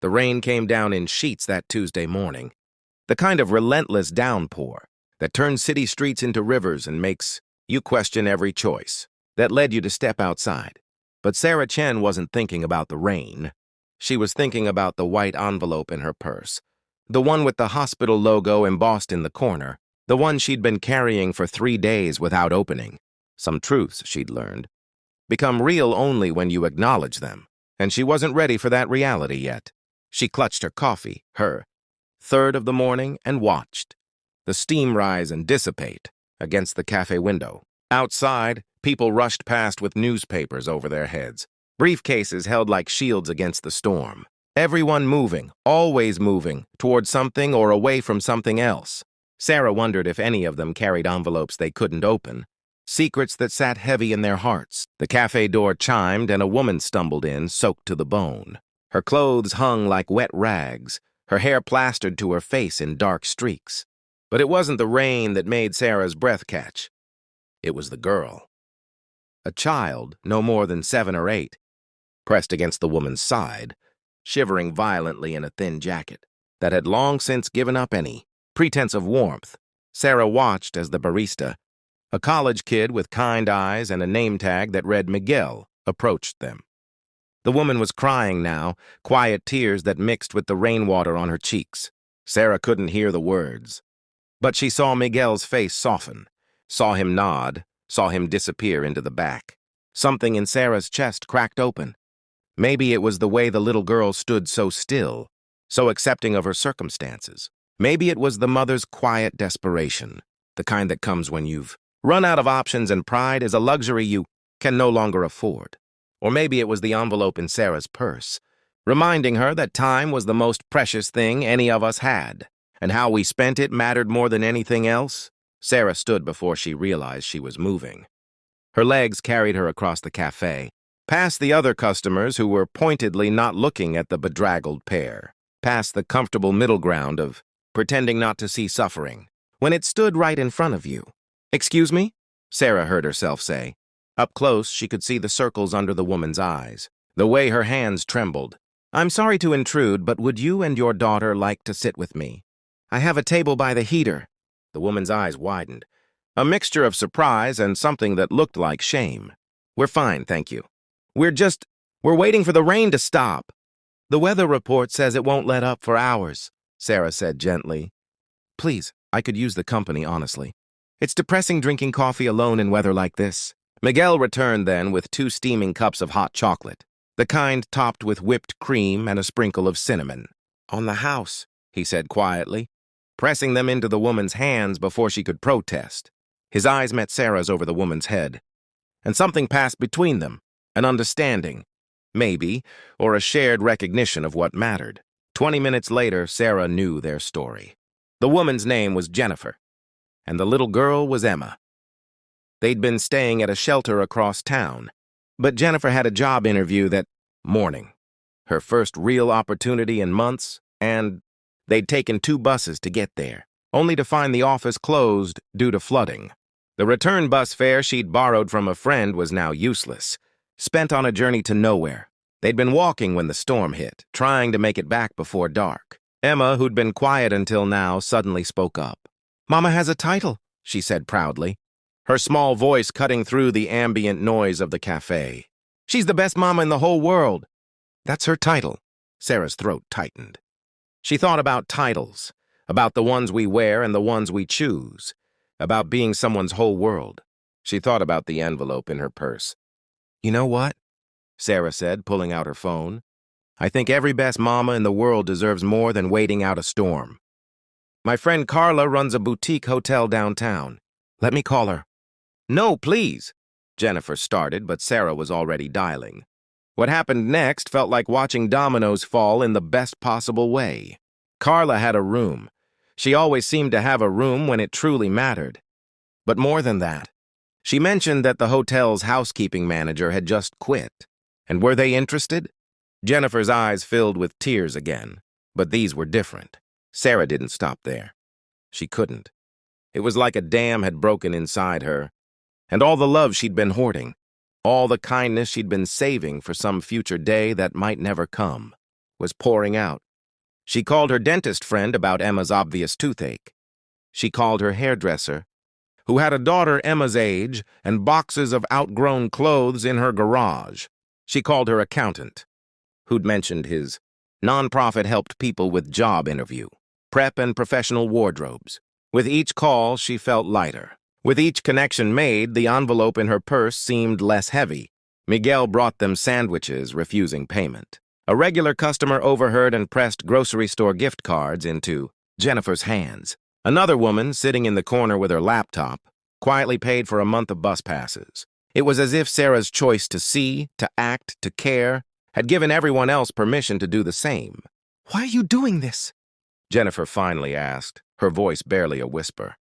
The rain came down in sheets that Tuesday morning, the kind of relentless downpour that turns city streets into rivers and makes you question every choice, that led you to step outside. But Sarah Chen wasn't thinking about the rain. She was thinking about the white envelope in her purse, the one with the hospital logo embossed in the corner, the one she'd been carrying for 3 days without opening. Some truths, she'd learned, become real only when you acknowledge them, and she wasn't ready for that reality yet. She clutched her coffee, her third of the morning, and watched the steam rise and dissipate against the cafe window. Outside, people rushed past with newspapers over their heads, briefcases held like shields against the storm. Everyone moving, always moving, toward something or away from something else. Sarah wondered if any of them carried envelopes they couldn't open, secrets that sat heavy in their hearts. The cafe door chimed and a woman stumbled in, soaked to the bone. Her clothes hung like wet rags, her hair plastered to her face in dark streaks. But it wasn't the rain that made Sarah's breath catch. It was the girl. A child, no more than 7 or 8, pressed against the woman's side, shivering violently in a thin jacket that had long since given up any pretense of warmth. Sarah watched as the barista, a college kid with kind eyes and a name tag that read Miguel, approached them. The woman was crying now, quiet tears that mixed with the rainwater on her cheeks. Sarah couldn't hear the words, but she saw Miguel's face soften, saw him nod, saw him disappear into the back. Something in Sarah's chest cracked open. Maybe it was the way the little girl stood so still, so accepting of her circumstances. Maybe it was the mother's quiet desperation, the kind that comes when you've run out of options and pride is a luxury you can no longer afford. Or maybe it was the envelope in Sarah's purse, reminding her that time was the most precious thing any of us had, and how we spent it mattered more than anything else. Sarah stood before she realized she was moving. Her legs carried her across the cafe, past the other customers who were pointedly not looking at the bedraggled pair, past the comfortable middle ground of pretending not to see suffering, when it stood right in front of you. "Excuse me?" Sarah heard herself say. Up close, she could see the circles under the woman's eyes, the way her hands trembled. "I'm sorry to intrude, but would you and your daughter like to sit with me? I have a table by the heater." The woman's eyes widened, a mixture of surprise and something that looked like shame. "We're fine, thank you. We're waiting for the rain to stop." "The weather report says it won't let up for hours," Sarah said gently. "Please, I could use the company, honestly. It's depressing drinking coffee alone in weather like this." Miguel returned then with 2 steaming cups of hot chocolate, the kind topped with whipped cream and a sprinkle of cinnamon. "On the house," he said quietly, pressing them into the woman's hands before she could protest. His eyes met Sarah's over the woman's head, and something passed between them, an understanding, maybe, or a shared recognition of what mattered. 20 minutes later, Sarah knew their story. The woman's name was Jennifer, and the little girl was Emma. They'd been staying at a shelter across town, but Jennifer had a job interview that morning, her first real opportunity in months, and they'd taken 2 buses to get there, only to find the office closed due to flooding. The return bus fare she'd borrowed from a friend was now useless, spent on a journey to nowhere. They'd been walking when the storm hit, trying to make it back before dark. Emma, who'd been quiet until now, suddenly spoke up. "Mama has a title," she said proudly, her small voice cutting through the ambient noise of the cafe. "She's the best mama in the whole world." "That's her title." Sarah's throat tightened. She thought about titles, about the ones we wear and the ones we choose, about being someone's whole world. She thought about the envelope in her purse. "You know what?" Sarah said, pulling out her phone. "I think every best mama in the world deserves more than waiting out a storm. My friend Carla runs a boutique hotel downtown. Let me call her." "No, please," Jennifer started, but Sarah was already dialing. What happened next felt like watching dominoes fall in the best possible way. Carla had a room. She always seemed to have a room when it truly mattered. But more than that, she mentioned that the hotel's housekeeping manager had just quit. And were they interested? Jennifer's eyes filled with tears again, but these were different. Sarah didn't stop there. She couldn't. It was like a dam had broken inside her, and all the love she'd been hoarding, all the kindness she'd been saving for some future day that might never come, was pouring out. She called her dentist friend about Emma's obvious toothache. She called her hairdresser, who had a daughter Emma's age and boxes of outgrown clothes in her garage. She called her accountant, who'd mentioned his nonprofit helped people with job interview, prep, and professional wardrobes. With each call, she felt lighter. With each connection made, the envelope in her purse seemed less heavy. Miguel brought them sandwiches, refusing payment. A regular customer overheard and pressed grocery store gift cards into Jennifer's hands. Another woman, sitting in the corner with her laptop, quietly paid for a month of bus passes. It was as if Sarah's choice to see, to act, to care, had given everyone else permission to do the same. "Why are you doing this?" Jennifer finally asked, her voice barely a whisper.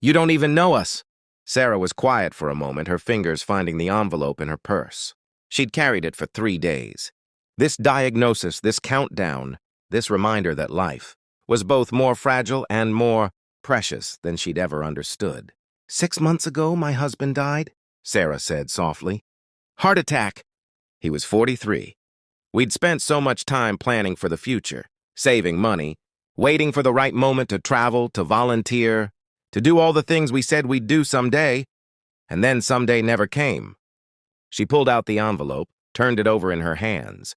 "You don't even know us." Sarah was quiet for a moment, her fingers finding the envelope in her purse. She'd carried it for 3 days. This diagnosis, this countdown, this reminder that life was both more fragile and more precious than she'd ever understood. "6 months ago, my husband died," Sarah said softly. "Heart attack." He was 43. We'd spent so much time planning for the future, saving money, waiting for the right moment to travel, to volunteer, to do all the things we said we'd do someday, and then someday never came. She pulled out the envelope, turned it over in her hands.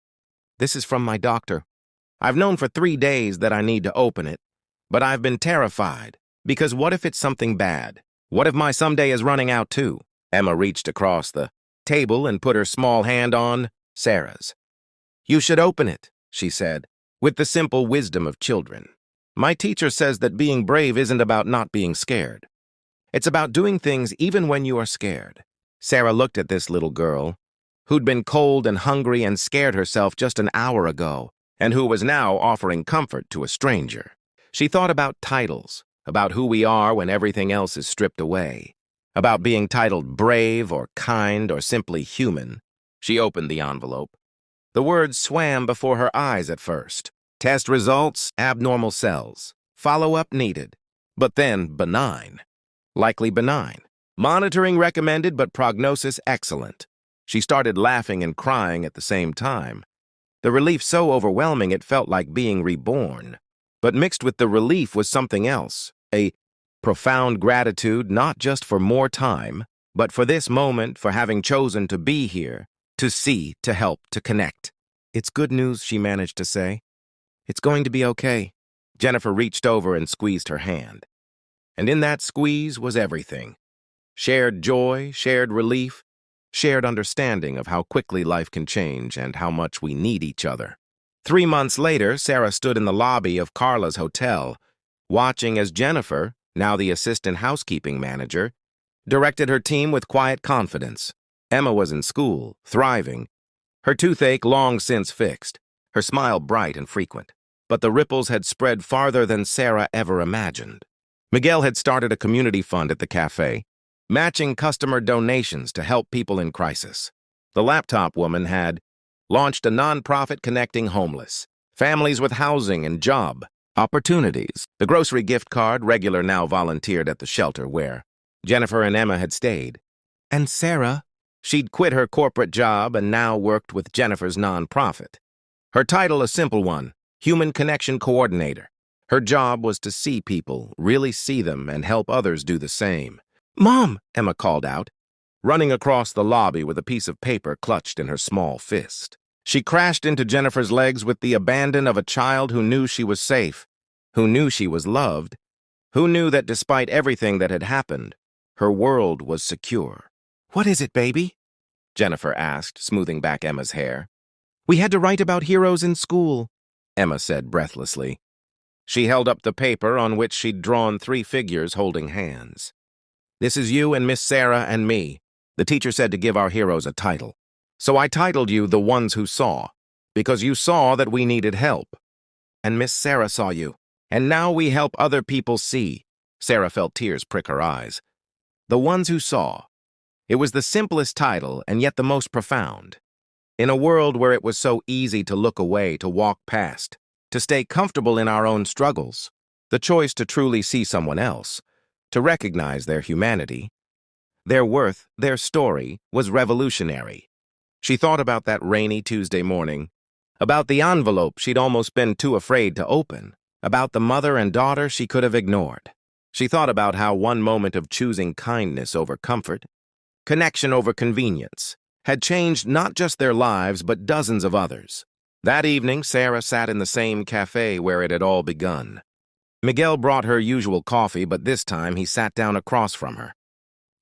"This is from my doctor. I've known for 3 days that I need to open it, but I've been terrified, because what if it's something bad? What if my someday is running out too?" Emma reached across the table and put her small hand on Sarah's. "You should open it," she said, with the simple wisdom of children. "My teacher says that being brave isn't about not being scared. It's about doing things even when you are scared." Sarah looked at this little girl, who'd been cold and hungry and scared herself just an hour ago, and who was now offering comfort to a stranger. She thought about titles, about who we are when everything else is stripped away, about being titled brave or kind or simply human. She opened the envelope. The words swam before her eyes at first. Test results, abnormal cells. Follow-up needed. But then benign. Likely benign. Monitoring recommended, but prognosis excellent. She started laughing and crying at the same time. The relief so overwhelming it felt like being reborn. But mixed with the relief was something else, a profound gratitude not just for more time, but for this moment, for having chosen to be here, to see, to help, to connect. "It's good news," she managed to say. "It's going to be okay." Jennifer reached over and squeezed her hand. And in that squeeze was everything. Shared joy, shared relief, shared understanding of how quickly life can change and how much we need each other. 3 months later, Sarah stood in the lobby of Carla's hotel, watching as Jennifer, now the assistant housekeeping manager, directed her team with quiet confidence. Emma was in school, thriving, her toothache long since fixed, her smile bright and frequent. But the ripples had spread farther than Sarah ever imagined. Miguel had started a community fund at the cafe, matching customer donations to help people in crisis. The laptop woman had launched a nonprofit connecting homeless, families with housing and job opportunities. The grocery gift card regular now volunteered at the shelter where Jennifer and Emma had stayed. And Sarah, she'd quit her corporate job and now worked with Jennifer's nonprofit. Her title a simple one, Human Connection Coordinator. Her job was to see people, really see them, and help others do the same. "Mom," Emma called out, running across the lobby with a piece of paper clutched in her small fist. She crashed into Jennifer's legs with the abandon of a child who knew she was safe, who knew she was loved, who knew that despite everything that had happened, her world was secure. "What is it, baby?" Jennifer asked, smoothing back Emma's hair. "We had to write about heroes in school," Emma said breathlessly. She held up the paper on which she'd drawn 3 figures holding hands. "This is you and Miss Sarah and me. The teacher said to give our heroes a title. So I titled you The Ones Who Saw, because you saw that we needed help. And Miss Sarah saw you. And now we help other people see." Sarah felt tears prick her eyes. The Ones Who Saw. It was the simplest title and yet the most profound. In a world where it was so easy to look away, to walk past, to stay comfortable in our own struggles, the choice to truly see someone else, to recognize their humanity, their worth, their story, was revolutionary. She thought about that rainy Tuesday morning, about the envelope she'd almost been too afraid to open, about the mother and daughter she could have ignored. She thought about how one moment of choosing kindness over comfort, connection over convenience, had changed not just their lives but dozens of others. That evening, Sarah sat in the same cafe where it had all begun. Miguel brought her usual coffee, but this time he sat down across from her.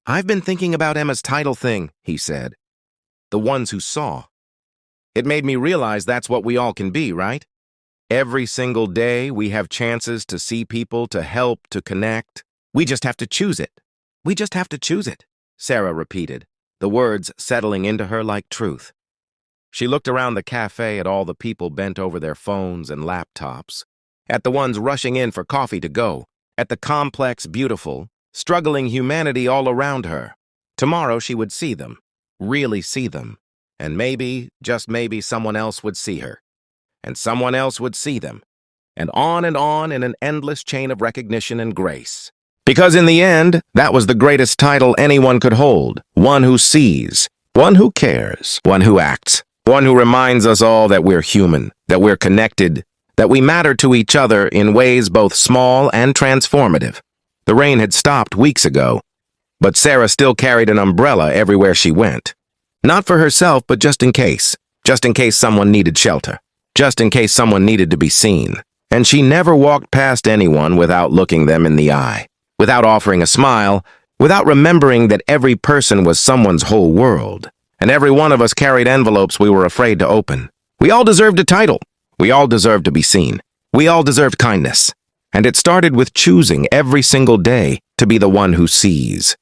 "I've been thinking about Emma's title thing," he said. "The ones who saw." It made me realize that's what we all can be, right? Every single day, we have chances to see people, to help, to connect. We just have to choose it. We just have to choose it, Sarah repeated, the words settling into her like truth. She looked around the cafe at all the people bent over their phones and laptops, at the ones rushing in for coffee to go, at the complex, beautiful, struggling humanity all around her. Tomorrow she would see them, really see them, and maybe, just maybe, someone else would see her, and someone else would see them, and on in an endless chain of recognition and grace. Because in the end, that was the greatest title anyone could hold, one who sees, one who cares, one who acts, one who reminds us all that we're human, that we're connected, that we matter to each other in ways both small and transformative. The rain had stopped weeks ago, but Sarah still carried an umbrella everywhere she went. Not for herself, but just in case someone needed shelter, just in case someone needed to be seen. And she never walked past anyone without looking them in the eye, without offering a smile, without remembering that every person was someone's whole world. And every one of us carried envelopes we were afraid to open. We all deserved a title. We all deserved to be seen. We all deserved kindness. And it started with choosing every single day to be the one who sees.